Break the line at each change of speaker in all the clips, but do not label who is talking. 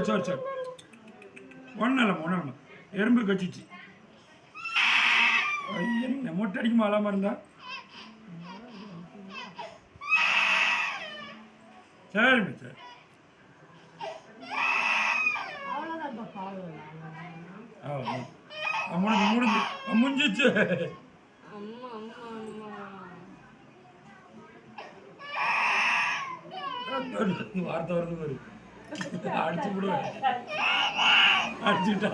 சரி சரி ஒன்றும் இல்லை ஒன்றும் இல்லை எறும்பு கச்சிச்சு என்ன மொட்டை அடிக்குமா அலாமல் இருந்தா சரிம்மா சரி முடிஞ்சிச்சு வார்த்தை வருது பாரு அடிச்சு விடுவேன் அடிச்சுட்டா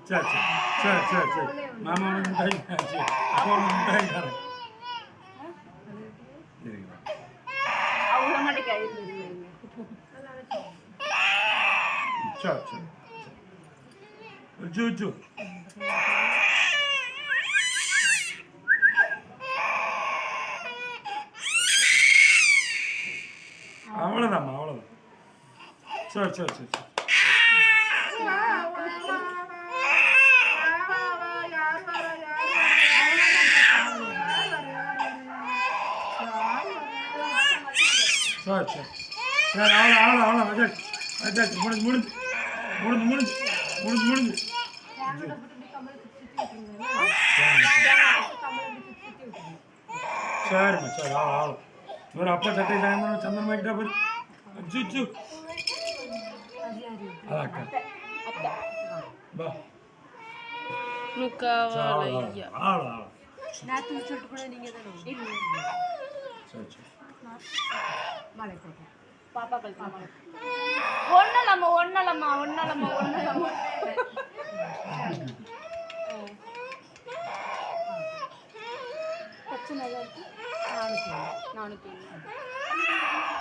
சரி சரி சரி சரி சரி மாமா உனக்கு மிட்டாய் சரி அப்பா உனக்கு மிட்டாய் தரேன் சரி சரி ஜூ அவ்வளோதாம்மா அவ்வளோதான் சரி சரி சரி சரி சரி சரி சரி அவ்வளோ வச்சாச்சு வச்சாச்சு முடிஞ்சு முடிஞ்சு முடிஞ்சு முடிஞ்சு முடிஞ்சு முடிஞ்சு சரிம்மா சரி அவ்வளோ இவர் அப்பா சட்டை டைம் சந்தனம் வாங்கிட்டா போய் அச்சு அதாக்கா பா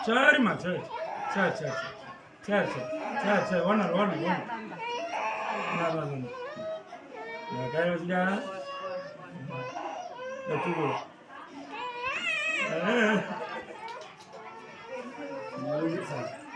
சரிம்மா சரி சரி சரி சரி சரி சரி சரி ஒன்று கை வச்சுக்க